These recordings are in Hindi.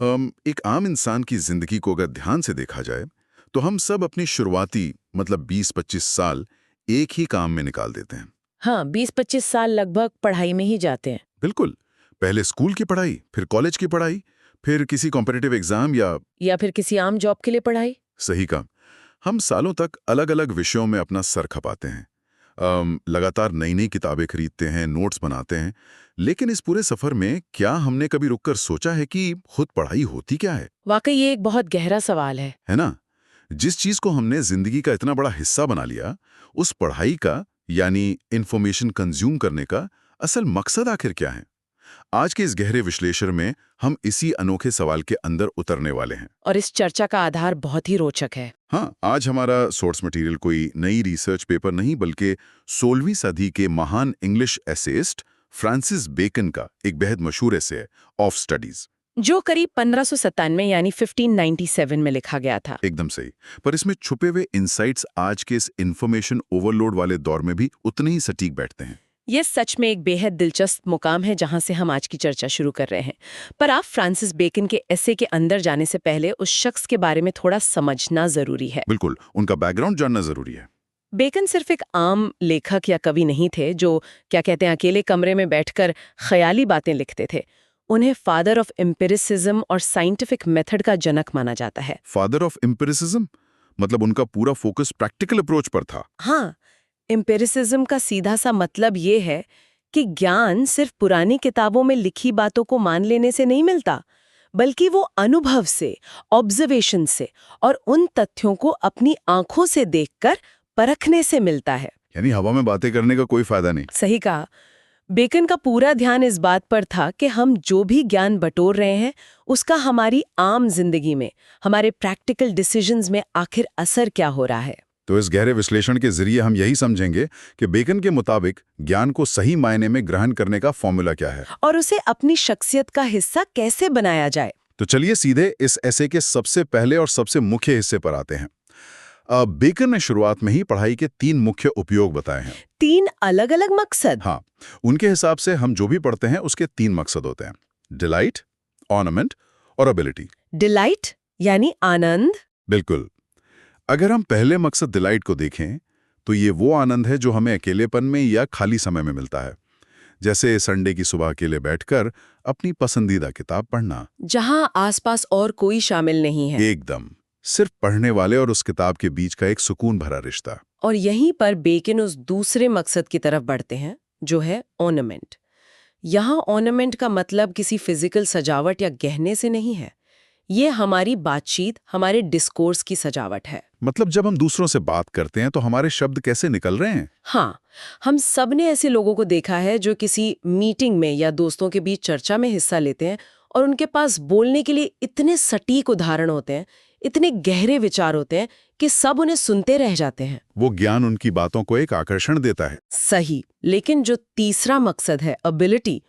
एक आम इंसान की जिंदगी को अगर ध्यान से देखा जाए तो हम सब अपनी शुरुआती मतलब 20-25 साल एक ही काम में निकाल देते हैं। हाँ, 20-25 साल लगभग पढ़ाई में ही जाते हैं। बिल्कुल। पहले स्कूल की पढ़ाई, फिर कॉलेज की पढ़ाई, फिर किसी कॉम्पिटिटिव एग्जाम या फिर किसी आम जॉब के लिए पढ़ाई। सही काम। हम सालों तक अलग अलग विषयों में अपना सर खपाते हैं। लगातार नई नई किताबें खरीदते हैं, नोट्स बनाते हैं। लेकिन इस पूरे सफर में क्या हमने कभी रुककर सोचा है कि खुद पढ़ाई होती क्या है? वाकई ये एक बहुत गहरा सवाल है ना? जिस चीज को हमने जिंदगी का इतना बड़ा हिस्सा बना लिया, उस पढ़ाई का यानी इंफॉर्मेशन कंज्यूम करने का असल मकसद आखिर क्या है? आज के इस गहरे विश्लेषण में हम इसी अनोखे सवाल के अंदर उतरने वाले हैं। और इस चर्चा का आधार बहुत ही रोचक है। हाँ, आज हमारा सोर्स मटेरियल कोई नई रिसर्च पेपर नहीं बल्कि 16वीं सदी के महान इंग्लिश एसेइस्ट फ्रांसिस बेकन का एक बेहद मशहूर एसे है, ऑफ स्टडीज, जो करीब 1597 यानी 1597 में लिखा गया था। एकदम सही। पर इसमें छुपे हुए इंसाइट्स आज के इस इंफॉर्मेशन ओवरलोड वाले दौर में भी उतने ही सटीक बैठते हैं। ये सच में एक बेहद दिलचस्प मुकाम है जहां से हम आज की चर्चा शुरू कर रहे हैं। पर आप फ्रांसिस बेकन के एसे के अंदर जाने से पहले उस शख्स के बारे में थोड़ा समझना जरूरी है। बिल्कुल, उनका बैकग्राउंड जानना जरूरी है। बेकन सिर्फ एक आम लेखक या कवि नहीं थे जो क्या कहते हैं अकेले कमरे में बैठकर ख्याली बातें लिखते थे। उन्हें फादर ऑफ एम्पिरिसिज्म और साइंटिफिक मेथड का जनक माना जाता है। फादर ऑफ एम्पिरिसिज्म मतलब उनका पूरा फोकस प्रैक्टिकल अप्रोच पर था। हाँ, एम्पिरिसिज्म का सीधा सा मतलब ये है कि ज्ञान सिर्फ पुरानी किताबों में लिखी बातों को मान लेने से नहीं मिलता, बल्कि वो अनुभव से, ऑब्जर्वेशन से और उन तथ्यों को अपनी आंखों से देखकर परखने से मिलता है। यानी हवा में बातें करने का कोई फायदा नहीं। सही कहा। बेकन का पूरा ध्यान इस बात पर था कि हम जो भी ज्ञान बटोर रहे हैं उसका हमारी आम जिंदगी में, हमारे प्रैक्टिकल डिसीजंस में आखिर असर क्या हो रहा है। तो इस गहरे विश्लेषण के जरिए हम यही समझेंगे कि बेकन के मुताबिक ज्ञान को सही मायने में ग्रहण करने का फॉर्मूला क्या है और उसे अपनी शख्सियत का हिस्सा कैसे बनाया जाए। तो चलिए सीधे इस एसे के सबसे पहले और सबसे मुख्य हिस्से पर आते हैं। बेकन ने शुरुआत में ही पढ़ाई के 3 मुख्य उपयोग बताए हैं। 3 अलग-अलग मकसद? हाँ, उनके हिसाब से हम जो भी पढ़ते हैं उसके 3 मकसद होते हैं, डिलाइट, ऑर्नामेंट और एबिलिटी। डिलाइट यानी आनंद? बिल्कुल। अगर हम पहले मकसद डिलाइट को देखें तो ये वो आनंद है जो हमें अकेलेपन में या खाली समय में मिलता है, जैसे संडे की सुबह अकेले बैठकर अपनी पसंदीदा किताब पढ़ना, जहां आसपास और कोई शामिल नहीं है। एकदम सिर्फ पढ़ने वाले और उस किताब के बीच का एक सुकून भरा रिश्ता। और यहीं पर बेकन उस दूसरे मकसद की तरफ बढ़ते हैं जो है ऑर्नामेंट। यहाँ ऑर्नामेंट का मतलब किसी फिजिकल सजावट या गहने से नहीं है, ये हमारी बातचीत, हमारे डिस्कोर्स की सजावट है। मतलब जब हम दूसरों से बात करते हैं तो हमारे शब्द कैसे निकल रहे हैं। हाँ, हम सब ने ऐसे लोगों को देखा है जो किसी मीटिंग में या दोस्तों के बीच चर्चा में हिस्सा लेते हैं और उनके पास बोलने के लिए इतने सटीक उदाहरण होते हैं, इतने गहरे विचार होते हैं कि सब उन्हें सुनते रह जाते हैं। वो ज्ञान उनकी बातों को एक आकर्षण देता है। सही, लेकिन जो तीसरा मकसद है एबिलिटी,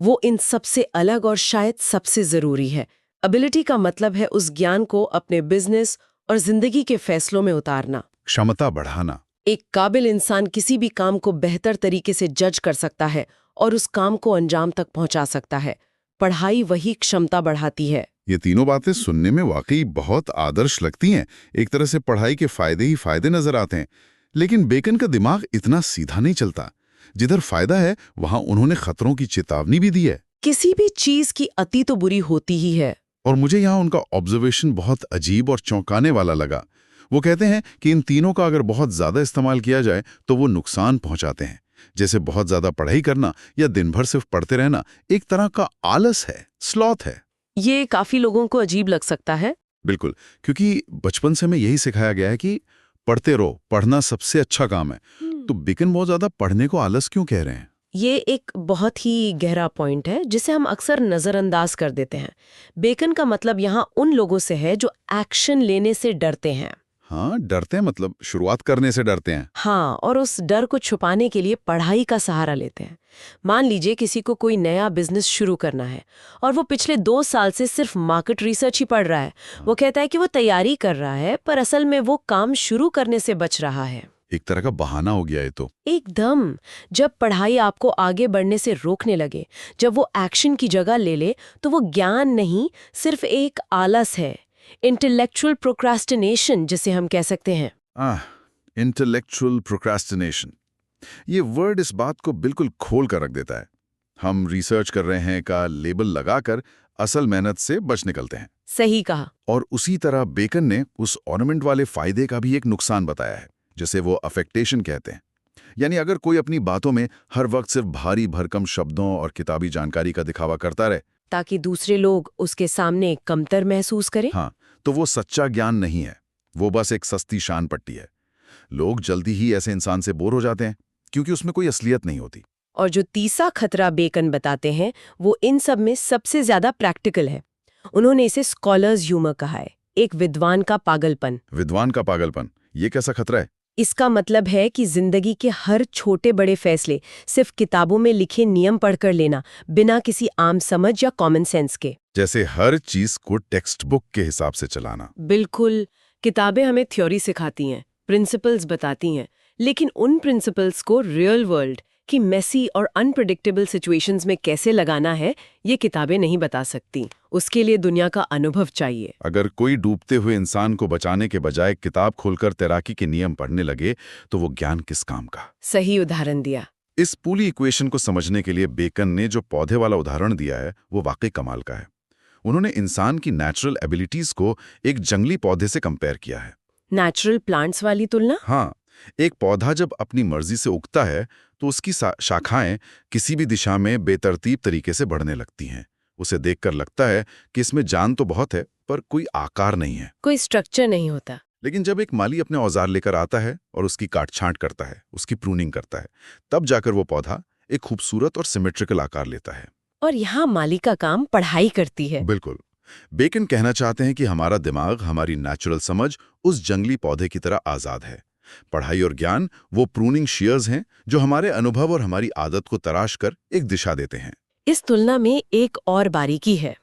वो इन सबसे अलग और शायद सबसे जरूरी है। एबिलिटी का मतलब है उस ज्ञान को अपने बिजनेस और जिंदगी के फैसलों में उतारना, क्षमता बढ़ाना। एक काबिल इंसान किसी भी काम को बेहतर तरीके से जज कर सकता है और उस काम को अंजाम तक पहुंचा सकता है। पढ़ाई वही क्षमता बढ़ाती है। ये तीनों बातें सुनने में वाकई बहुत आदर्श लगती हैं। एक तरह से पढ़ाई के फायदे ही फायदे नजर आते हैं। लेकिन बेकन का दिमाग इतना सीधा नहीं चलता। जिधर फायदा है वहां उन्होंने खतरों की चेतावनी भी दी है। किसी भी चीज की अति तो बुरी होती ही है। और मुझे यहाँ उनका ऑब्जर्वेशन बहुत अजीब और चौंकाने वाला लगा। वो कहते हैं कि इन तीनों का अगर बहुत ज्यादा इस्तेमाल किया जाए तो वो नुकसान पहुंचाते हैं। जैसे बहुत ज्यादा पढ़ाई करना या दिन भर सिर्फ पढ़ते रहना एक तरह का आलस है, स्लॉथ है। ये काफी लोगों को अजीब लग सकता है। बिल्कुल, क्योंकि बचपन से हमें यही सिखाया गया है कि पढ़ते रहो, पढ़ना सबसे अच्छा काम है। तो बेकन बहुत ज्यादा पढ़ने को आलस क्यों कह रहे हैं? ये एक बहुत ही गहरा पॉइंट है जिसे हम अक्सर नजरअंदाज कर देते हैं। बेकन का मतलब यहाँ उन लोगों से है जो एक्शन लेने से डरते हैं। हाँ, डरते हैं मतलब शुरुआत करने से डरते हैं। हाँ, और उस डर को छुपाने के लिए पढ़ाई का सहारा लेते हैं। मान लीजिए किसी को कोई नया बिजनेस शुरू करना है और वो पिछले 2 साल से सिर्फ मार्केट रिसर्च ही पढ़ रहा है। वो कहता है कि वो तैयारी कर रहा है पर असल में वो काम शुरू करने से बच रहा है। एक तरह का बहाना हो गया है तो। एकदम। जब पढ़ाई आपको आगे बढ़ने से रोकने लगे, जब वो एक्शन की जगह ले ले, तो वो ज्ञान नहीं, सिर्फ एक आलस है। इंटेलेक्चुअल प्रोक्रास्टिनेशन जिसे हम कह सकते हैं। इंटेलेक्चुअल प्रोक्रास्टिनेशन, ये वर्ड इस बात को बिल्कुल खोल कर रख देता है। हम रिसर्च कर रहे हैं का लेबल लगाकर असल मेहनत से बच निकलते हैं। सही कहा। और उसी तरह बेकन ने उस ऑर्नामेंट वाले फायदे का भी एक नुकसान बताया है, जिसे वो अफेक्टेशन कहते हैं। यानी अगर कोई अपनी बातों में हर वक्त सिर्फ भारी भरकम शब्दों और किताबी जानकारी का दिखावा करता रहे, ताकि दूसरे लोग उसके सामने कमतर महसूस करें। हाँ, तो वो सच्चा ज्ञान नहीं है, वो बस एक सस्ती शान पट्टी है। लोग जल्दी ही ऐसे इंसान से बोर हो जाते हैं, क्योंकि उसमें कोई असलियत नहीं होती। और जो तीसरा खतरा बेकन बताते हैं, वो इन सब में सबसे ज्यादा प्रैक्टिकल है। उन्होंने इसे स्कॉलर्स ह्यूमर कहा है, एक विद्वान का पागलपन। विद्वान का पागलपन, ये कैसा खतरा है? इसका मतलब है कि जिंदगी के हर छोटे बड़े फैसले सिर्फ किताबों में लिखे नियम पढ़कर लेना, बिना किसी आम समझ या कॉमन सेंस के। जैसे हर चीज को टेक्स्ट बुक के हिसाब से चलाना। बिल्कुल। किताबें हमें थ्योरी सिखाती हैं, प्रिंसिपल्स बताती हैं, लेकिन उन प्रिंसिपल्स को रियल वर्ल्ड की मेसी और अनप्रेडिक्टेबल सिचुएशंस में कैसे लगाना है, ये किताबें नहीं बता सकती। उसके लिए दुनिया का अनुभव चाहिए। अगर कोई डूबते हुए इंसान को बचाने के बजाय किताब खोलकर तैराकी के नियम पढ़ने लगे, तो वो ज्ञान किस काम का? सही उदाहरण दिया। इस पूरी इक्वेशन को समझने के लिए बेकन ने जो पौधे वाला उदाहरण दिया है, वो वाकई कमाल का है। उन्होंने इंसान की नेचुरल एबिलिटीज को एक जंगली पौधे से कंपेयर किया है। नेचुरल प्लांट्स वाली तुलना? हाँ, एक पौधा जब अपनी मर्जी से उगता है तो उसकी शाखाएं किसी भी दिशा में बेतरतीब तरीके से बढ़ने लगती हैं। उसे देखकर लगता है कि इसमें जान तो बहुत है, पर कोई आकार नहीं है, कोई स्ट्रक्चर नहीं होता। लेकिन जब एक माली अपने औजार लेकर आता है और उसकी काट-छांट करता है, उसकी प्रूनिंग करता है, तब जाकर वो पौधा एक खूबसूरत और सिमेट्रिकल आकार लेता है। और यहाँ माली का काम पढ़ाई करती है। बिल्कुल। बेकन कहना चाहते हैं कि हमारा दिमाग, हमारी नेचुरल समझ उस जंगली पौधे की तरह आजाद है। पढ़ाई और ज्ञान वो प्रूनिंग शीयर्स हैं जो हमारे अनुभव और हमारी आदत को तराश कर एक दिशा देते हैं। इस तुलना में एक और बारीकी है।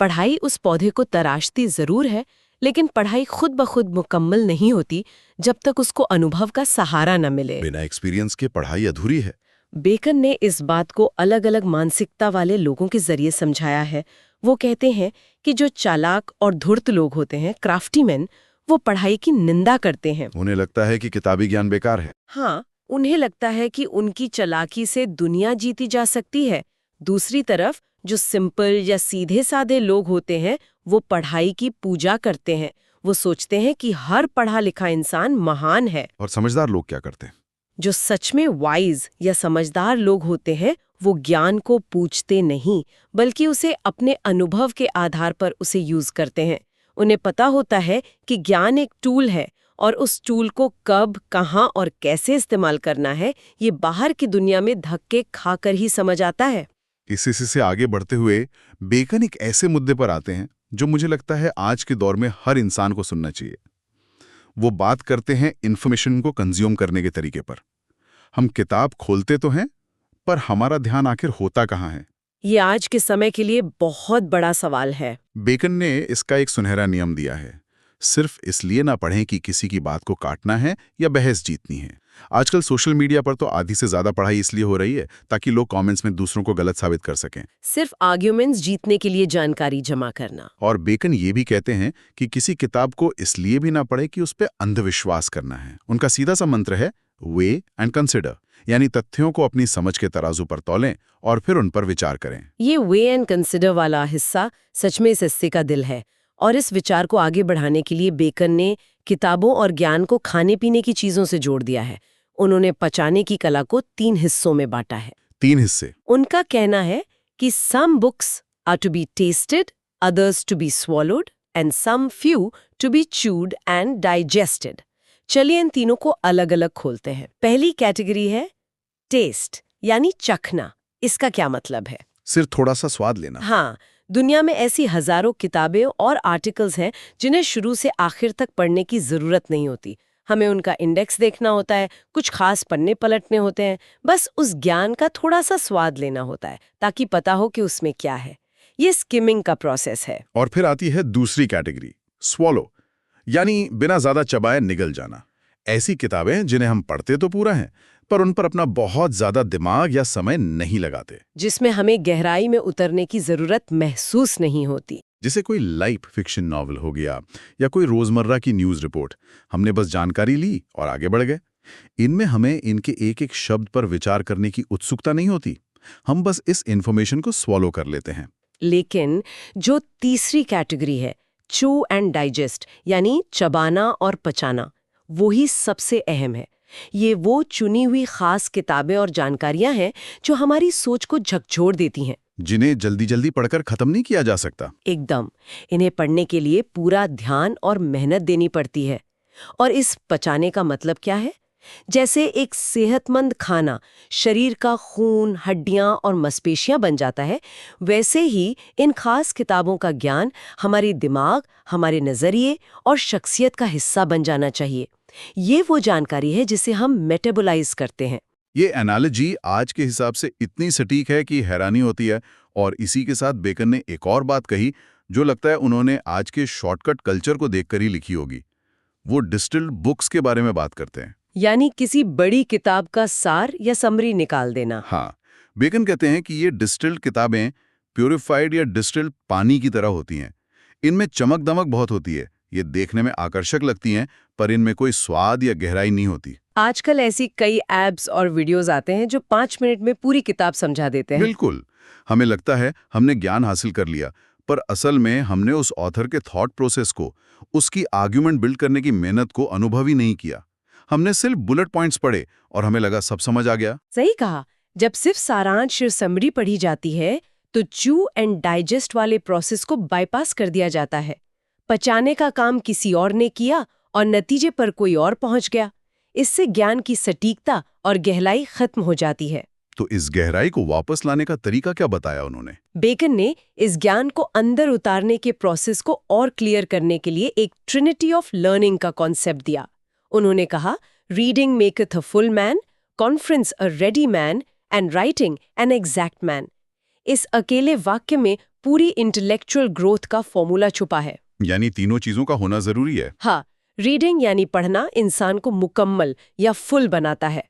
पढ़ाई उस पौधे को तराशती जरूर है, लेकिन पढ़ाई खुद ब खुद मुकम्मल नहीं होती जब तक उसको अनुभव का सहारा न मिले। बिना एक्सपीरियंस के पढ़ाई अधूरी है। बेकन ने इस बात को अलग अलग मानसिकता वाले लोगों के जरिए समझाया है। वो कहते हैं कि जो चालाक और धूर्त लोग होते हैं, क्राफ्टीमैन, वो पढ़ाई की निंदा करते हैं। उन्हें लगता है कि किताबी ज्ञान बेकार है। हाँ, उन्हें लगता है कि उनकी चालाकी से दुनिया जीती जा सकती है। दूसरी तरफ जो सिंपल या सीधे साधे लोग होते हैं, वो पढ़ाई की पूजा करते हैं। वो सोचते हैं कि हर पढ़ा लिखा इंसान महान है। और समझदार लोग क्या करते हैं? जो सच में वाइज या समझदार लोग होते हैं, वो ज्ञान को पूछते नहीं, बल्कि उसे अपने अनुभव के आधार पर उसे यूज करते हैं। उन्हें पता होता है कि ज्ञान एक टूल है, और उस टूल को कब, कहाँ और कैसे इस्तेमाल करना है, ये बाहर की दुनिया में धक्के खाकर ही समझ आता है। इसी से आगे बढ़ते हुए बेकन एक ऐसे मुद्दे पर आते हैं जो मुझे लगता है आज के दौर में हर इंसान को सुनना चाहिए। वो बात करते हैं इन्फॉर्मेशन को कंज्यूम करने के तरीके पर। हम किताब खोलते तो हैं, पर हमारा ध्यान आखिर होता कहाँ है? ये आज के समय के लिए बहुत बड़ा सवाल है। बेकन ने इसका एक सुनहरा नियम दिया है, सिर्फ इसलिए ना पढ़ें कि किसी की बात को काटना है या बहस जीतनी है। आजकल सोशल मीडिया पर तो आधी से ज्यादा पढ़ाई इसलिए हो रही है ताकि लोग कमेंट्स में दूसरों को गलत साबित कर सकें। सिर्फ आर्ग्यूमेंट्स जीतने के लिए जानकारी जमा करना। और बेकन ये भी कहते हैं कि किसी किताब को इसलिए भी ना पढ़े कि उस पर अंधविश्वास करना है। उनका सीधा सा मंत्र है वे एंड कंसिडर, यानी तथ्यों को अपनी समझ के तराजू पर तौलें और फिर उन पर विचार करें। ये वे एंड कंसिडर वाला हिस्सा सच में इस हिस्से का दिल है। और इस विचार को आगे बढ़ाने के लिए बेकन ने किताबों और ज्ञान को खाने पीने की चीजों से जोड़ दिया है। उन्होंने पचाने की कला को 3 हिस्सों में बांटा है। 3 हिस्से। उनका कहना है कि some books are to be tasted, others to be swallowed, and some few to be chewed and digested. चलिए इन तीनों को अलग अलग खोलते हैं। पहली कैटेगरी है टेस्ट, यानी चखना। इसका क्या मतलब है? सिर्फ थोड़ा सा स्वाद लेना। हाँ, दुनिया में ऐसी हजारों किताबें और आर्टिकल्स हैं जिन्हें शुरू से आखिर तक पढ़ने की जरूरत नहीं होती। हमें उनका इंडेक्स देखना होता है, कुछ खास पन्ने पलटने होते हैं, बस उस ज्ञान का थोड़ा सा स्वाद लेना होता है ताकि पता हो कि उसमें क्या है। ये स्किमिंग का प्रोसेस है। और फिर आती है दूसरी कैटेगरी, स्वॉलो, यानी बिना ज्यादा चबाए निगल जाना। ऐसी किताबें जिन्हें हम पढ़ते तो पूरा हैं, पर उन पर अपना बहुत ज्यादा दिमाग या समय नहीं लगाते। जिसमें हमें गहराई में उतरने की जरूरत महसूस नहीं होती। जैसे कोई लाइफ फिक्शन नॉवल हो गया या कोई रोजमर्रा की न्यूज रिपोर्ट, हमने बस जानकारी ली और आगे बढ़ गए। इनमें हमें इनके एक एक शब्द पर विचार करने की उत्सुकता नहीं होती, हम बस इस इंफॉर्मेशन को स्वॉलो कर लेते हैं। लेकिन जो तीसरी कैटेगरी है, चू एंड डाइजेस्ट, यानी चबाना और पचाना, वही सबसे अहम है। ये वो चुनी हुई खास किताबें और जानकारियां हैं जो हमारी सोच को झकझोर देती हैं। जिन्हें जल्दी जल्दी पढ़कर खत्म नहीं किया जा सकता। एकदम। इन्हें पढ़ने के लिए पूरा ध्यान और मेहनत देनी पड़ती है। और इस पचाने का मतलब क्या है? जैसे एक सेहतमंद खाना शरीर का खून, हड्डियां और मांसपेशियां बन जाता है, वैसे ही इन खास किताबों का ज्ञान हमारे दिमाग, हमारे नजरिए और शख्सियत का हिस्सा बन जाना चाहिए। ये वो जानकारी है जिसे हम मेटाबोलाइज करते हैं। ये एनालॉजी आज के हिसाब से इतनी सटीक है कि हैरानी होती है। और इसी के साथ बेकन ने एक और बात कही जो लगता है उन्होंने आज के शॉर्टकट कल्चर को देखकर ही लिखी होगी। वो डिस्टिल्ड बुक्स के बारे में बात करते हैं। यानी किसी बड़ी किताब का सार या समरी निकाल देना। हाँ, बेकन कहते हैं कि ये डिस्टिल्ड किताबें प्यूरिफाइड या डिस्टिल्ड पानी की तरह होती हैं। इनमें चमक दमक बहुत होती है, ये देखने में आकर्षक लगती हैं, पर इनमें कोई स्वाद या गहराई नहीं होती। आजकल ऐसी कई एप्स और वीडियोस आते हैं जो 5 मिनट में पूरी किताब समझा देते हैं। बिल्कुल, हमें लगता है हमने ज्ञान हासिल कर लिया, पर असल में हमने उस ऑथर के थॉट प्रोसेस को, उसकी आर्ग्यूमेंट बिल्ड करने की मेहनत को अनुभव ही नहीं किया। हमने सिर्फ बुलेट पॉइंट्स पढ़े और हमें लगा सब समझ आ गया। सही कहा। जब सिर्फ सारांश और समरी पढ़ी जाती है तो चू एंड डाइजेस्ट वाले प्रोसेस को बाईपास कर दिया जाता है। पचाने का काम किसी और ने किया और नतीजे पर कोई और पहुंच गया। इससे ज्ञान की सटीकता और गहराई खत्म हो जाती है। तो इस गहराई को वापस लाने का तरीका क्या बताया उन्होंने? बेकन ने इस ज्ञान को अंदर उतारने के प्रोसेस को और क्लियर करने के लिए एक ट्रिनिटी ऑफ लर्निंग का कॉन्सेप्ट दिया। उन्होंने कहा, reading maketh a full man, conference a ready man and writing an exact man. इस अकेले वाक्य में पूरी इंटेलेक्चुअल ग्रोथ का फॉर्मूला छुपा है। यानी तीनों चीजों का होना जरूरी है। हाँ, रीडिंग यानी पढ़ना इंसान को मुकम्मल या फुल बनाता है।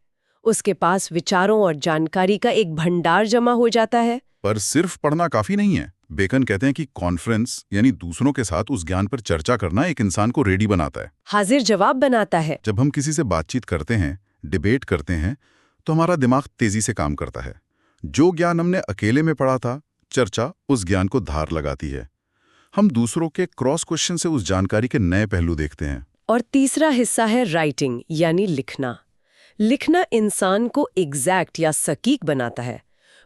उसके पास विचारों और जानकारी का एक भंडार जमा हो जाता है। पर सिर्फ पढ़ना काफी नहीं है। बेकन कहते हैं कि कॉन्फ्रेंस यानी दूसरों के साथ उस ज्ञान पर चर्चा करना एक इंसान को रेडी बनाता है, हाजिर जवाब बनाता है। जब हम किसी से बातचीत करते हैं, डिबेट करते हैं, तो हमारा दिमाग तेजी से काम करता है। जो ज्ञान हमने अकेले में पढ़ा था, चर्चा उस ज्ञान को धार लगाती है। हम दूसरों के क्रॉस क्वेश्चन से उस जानकारी के नए पहलू देखते हैं। और तीसरा हिस्सा है राइटिंग यानी लिखना। लिखना इंसान को एग्जैक्ट या सटीक बनाता है।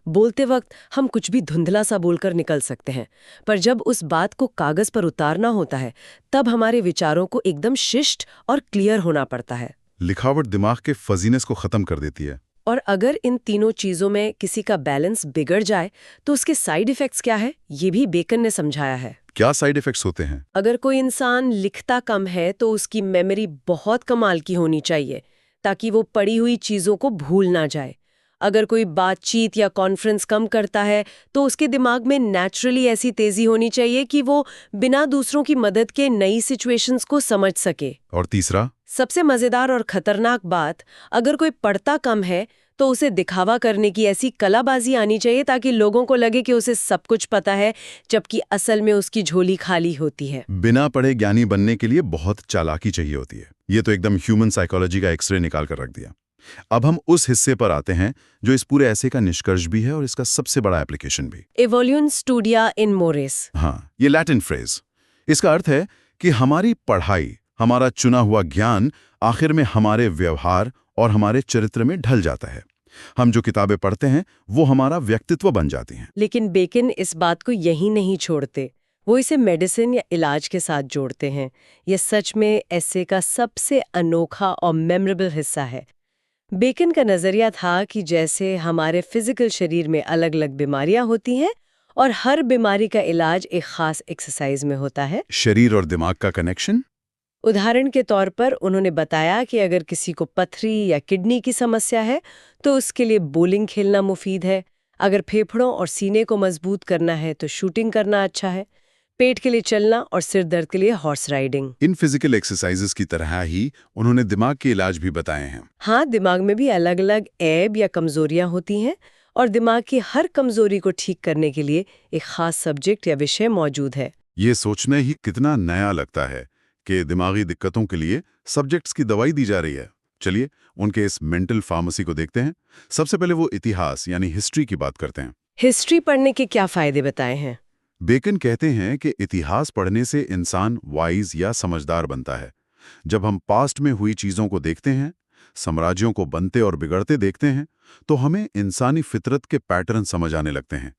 बोलते वक्त हम कुछ भी धुंधला सा बोलकर निकल सकते हैं, पर जब उस बात को कागज पर उतारना होता है, तब हमारे विचारों को एकदम शिष्ट और क्लियर होना पड़ता है। लिखावट दिमाग के फजीनेस को खत्म कर देती है। और अगर इन तीनों चीजों में किसी का बैलेंस बिगड़ जाए तो उसके साइड इफेक्ट्स क्या है, ये भी बेकन ने समझाया है। क्या साइड इफेक्ट्स होते हैं? अगर कोई इंसान लिखता कम है तो उसकी मेमोरी बहुत कमाल की होनी चाहिए ताकि वो पढ़ी हुई चीजों को भूल ना जाए। अगर कोई बातचीत या कॉन्फ्रेंस कम करता है तो उसके दिमाग में नेचुरली ऐसी तेजी होनी चाहिए कि वो बिना दूसरों की मदद के नई सिचुएशंस को समझ सके। और तीसरा, सबसे मजेदार और खतरनाक बात, अगर कोई पढ़ता कम है तो उसे दिखावा करने की ऐसी कलाबाजी आनी चाहिए ताकि लोगों को लगे कि उसे सब कुछ पता है, जबकि असल में उसकी झोली खाली होती है। बिना पढ़े ज्ञानी बनने के लिए बहुत चालाकी चाहिए होती है। ये तो एकदम ह्यूमन साइकोलॉजी का एक्सरे निकाल कर रख दिया। अब हम उस हिस्से पर आते हैं जो इस पूरे ऐसे का निष्कर्ष भी है और इसका सबसे बड़ा एप्लीकेशन भी। एवोल्यूशन स्टूडिया इन मोरिस। हाँ, ये लैटिन फ्रेज। इसका अर्थ है कि हमारी पढ़ाई, हमारा चुना हुआ ज्ञान आखिर में हमारे व्यवहार और हमारे चरित्र में ढल जाता है। हम जो किताबें पढ़ते हैं वो हमारा व्यक्तित्व बन जाती हैं। लेकिन बेकन इस बात को यही नहीं छोड़ते, वो इसे मेडिसिन या इलाज के साथ जोड़ते हैं। ये सच में ऐसे का सबसे अनोखा और मेमोरेबल हिस्सा है। बेकन का नजरिया था कि जैसे हमारे फिजिकल शरीर में अलग अलग बीमारियां होती हैं और हर बीमारी का इलाज एक खास एक्सरसाइज में होता है। शरीर और दिमाग का कनेक्शन। उदाहरण के तौर पर उन्होंने बताया कि अगर किसी को पथरी या किडनी की समस्या है तो उसके लिए बोलिंग खेलना मुफीद है। अगर फेफड़ों और सीने को मजबूत करना है तो शूटिंग करना अच्छा है। पेट के लिए चलना और सिर दर्द के लिए horse riding. In physical exercises की तरह ही उन्होंने दिमाग के इलाज भी बताए हैं। हाँ, दिमाग में भी अलग अलग ऐब या कमजोरियां होती हैं और दिमाग की हर कमजोरी को ठीक करने के लिए एक खास सब्जेक्ट या विषय मौजूद है। ये सोचने ही कितना नया लगता है कि दिमागी दिक्कतों के लिए सब्जेक्ट्स की दवाई दी जा रही है। चलिए उनके इस मेंटल फार्मेसी को देखते हैं। सबसे पहले वो इतिहास यानी हिस्ट्री की बात करते हैं। हिस्ट्री पढ़ने के क्या फायदे बताए हैं? बेकन कहते हैं कि इतिहास पढ़ने से इंसान वाइज या समझदार बनता है। जब हम पास्ट में हुई चीजों को देखते हैं, साम्राज्यों को बनते और बिगड़ते देखते हैं, तो हमें इंसानी फितरत के पैटर्न समझ आने लगते हैं।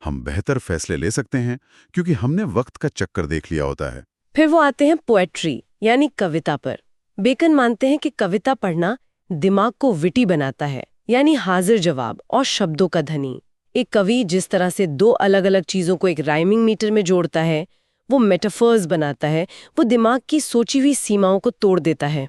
हम बेहतर फैसले ले सकते हैं क्योंकि हमने वक्त का चक्कर देख लिया होता है। फिर वो आते हैं पोएट्री यानी कविता पर। बेकन मानते हैं कि कविता पढ़ना दिमाग को विटी बनाता है, यानी हाजिर जवाब और शब्दों का धनी। एक कवि जिस तरह से दो अलग अलग चीजों को एक राइमिंग मीटर में जोड़ता है, वो मेटाफर्स बनाता है, वो दिमाग की सोची हुई सीमाओं को तोड़ देता है।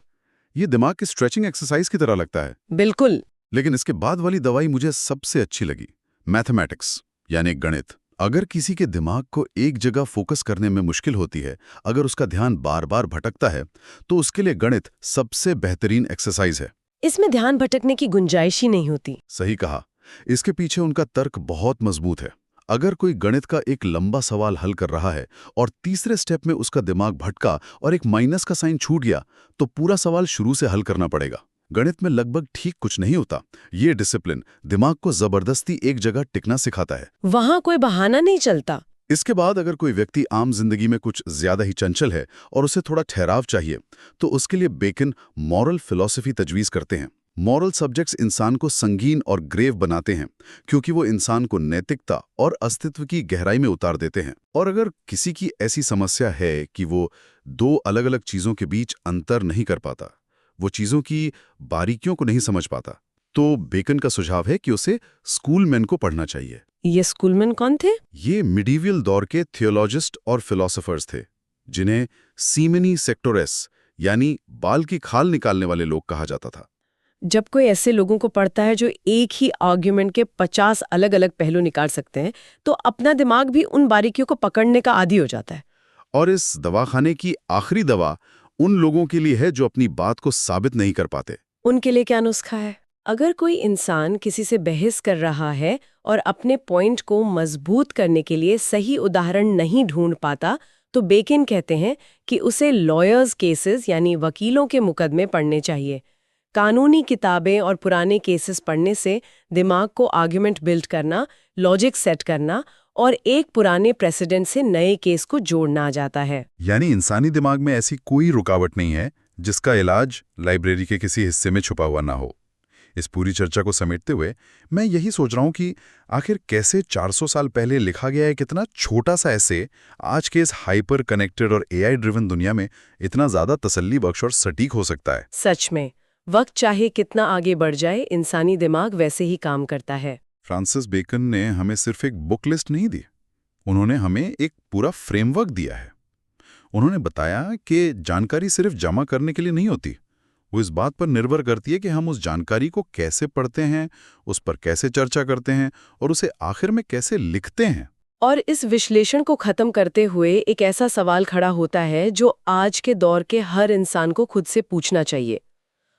ये दिमाग की स्ट्रेचिंग एक्सरसाइज की तरह लगता है। बिल्कुल। लेकिन इसके बाद वाली दवाई मुझे सबसे अच्छी लगी, मैथमेटिक्स यानी गणित। अगर किसी के दिमाग को एक जगह फोकस करने में मुश्किल होती है, अगर उसका ध्यान बार बार भटकता है, तो उसके लिए गणित सबसे बेहतरीन एक्सरसाइज है। इसमें ध्यान भटकने की गुंजाइश ही नहीं होती। सही कहा। इसके पीछे उनका तर्क बहुत मजबूत है। अगर कोई गणित का एक लंबा सवाल हल कर रहा है और तीसरे स्टेप में उसका दिमाग भटका और एक माइनस का साइन छूट गया, तो पूरा सवाल शुरू से हल करना पड़ेगा। गणित में लगभग ठीक कुछ नहीं होता। ये डिसिप्लिन दिमाग को जबरदस्ती एक जगह टिकना सिखाता है। वहां कोई बहाना नहीं चलता। इसके बाद अगर कोई व्यक्ति आम जिंदगी में कुछ ज्यादा ही चंचल है और उसे थोड़ा ठहराव चाहिए, तो उसके लिए बेकन मॉरल फिलॉसफी तजवीज करते हैं। मॉरल सब्जेक्ट्स इंसान को संगीन और ग्रेव बनाते हैं क्योंकि वो इंसान को नैतिकता और अस्तित्व की गहराई में उतार देते हैं। और अगर किसी की ऐसी समस्या है कि वो दो अलग अलग चीजों के बीच अंतर नहीं कर पाता, वो चीजों की बारीकियों को नहीं समझ पाता, तो बेकन का सुझाव है कि उसे स्कूलमैन को पढ़ना चाहिए। ये स्कूलमैन कौन थे? ये मिडीवियल दौर के थियोलॉजिस्ट और फिलोसोफर्स थे, जिन्हें सीमेनी सेक्टोरेस यानी बाल की खाल निकालने वाले लोग कहा जाता था। जब कोई ऐसे लोगों को पढ़ता है जो एक ही आर्ग्यूमेंट के 50 अलग अलग पहलू निकाल सकते हैं, तो अपना दिमाग भी उन बारीकियों को पकड़ने का आदी हो जाता है। और इस दवाखाने की आखिरी दवा उन लोगों के लिए है जो अपनी बात को साबित नहीं कर पाते। उनके लिए क्या नुस्खा है? अगर कोई इंसान किसी से बहस कर रहा है और अपने पॉइंट को मजबूत करने के लिए सही उदाहरण नहीं ढूंढ पाता, तो बेकन कहते हैं कि उसे लॉयर्स केसेस यानी वकीलों के मुकदमे पढ़ने चाहिए। कानूनी किताबें और पुराने केसेस पढ़ने से दिमाग को आर्गुमेंट बिल्ड करना, लॉजिक सेट करना और एक पुराने प्रेसिडेंट से नए केस को जोड़ना आ जाता है। यानी इंसानी दिमाग में ऐसी कोई रुकावट नहीं है जिसका इलाज लाइब्रेरी के किसी हिस्से में छुपा हुआ ना हो। इस पूरी चर्चा को समेटते हुए मैं यही सोच रहा हूं कि आखिर कैसे 400 साल पहले लिखा गया एक इतना छोटा सा ऐसे आज के इस हाइपर कनेक्टेड और एआई ड्रिवन दुनिया में इतना ज्यादा तसल्ली बख्श और सटीक हो सकता है। सच में, वक्त चाहे कितना आगे बढ़ जाए, इंसानी दिमाग वैसे ही काम करता है। फ्रांसिस बेकन ने हमें सिर्फ एक बुक लिस्ट नहीं दी, उन्होंने हमें एक पूरा फ्रेमवर्क दिया है। उन्होंने बताया कि जानकारी सिर्फ जमा करने के लिए नहीं होती, वो इस बात पर निर्भर करती है कि हम उस जानकारी को कैसे पढ़ते हैं, उस पर कैसे चर्चा करते हैं और उसे आखिर में कैसे लिखते हैं। और इस विश्लेषण को खत्म करते हुए एक ऐसा सवाल खड़ा होता है जो आज के दौर के हर इंसान को खुद से पूछना चाहिए।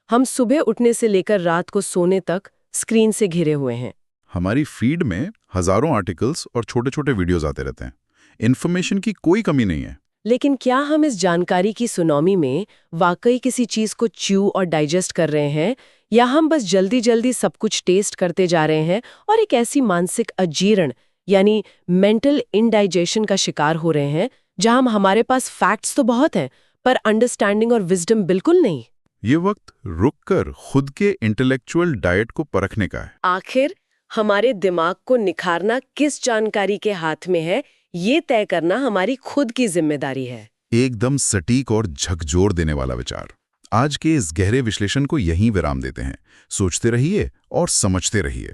हम सुबह उठने से लेकर रात को सोने तक स्क्रीन से घिरे हुए हैं। हमारी फीड में हजारों आर्टिकल्स और छोटे छोटे वीडियोस आते रहते हैं। इन्फॉर्मेशन की कोई कमी नहीं है। लेकिन क्या हम इस जानकारी की सुनामी में वाकई किसी चीज को च्यू और डाइजेस्ट कर रहे हैं, या हम बस जल्दी जल्दी सब कुछ टेस्ट करते जा रहे हैं और एक ऐसी मानसिक अजीर्ण यानी मेंटल इंडाइजेशन का शिकार हो रहे हैं जहां हमारे पास फैक्ट्स तो बहुत हैं पर अंडरस्टैंडिंग और विजडम बिल्कुल नहीं। ये वक्त रुककर खुद के इंटेलेक्चुअल डाइट को परखने का है। आखिर हमारे दिमाग को निखारना किस जानकारी के हाथ में है, ये तय करना हमारी खुद की जिम्मेदारी है। एकदम सटीक और झकझोर देने वाला विचार। आज के इस गहरे विश्लेषण को यहीं विराम देते हैं। सोचते रहिए और समझते रहिए।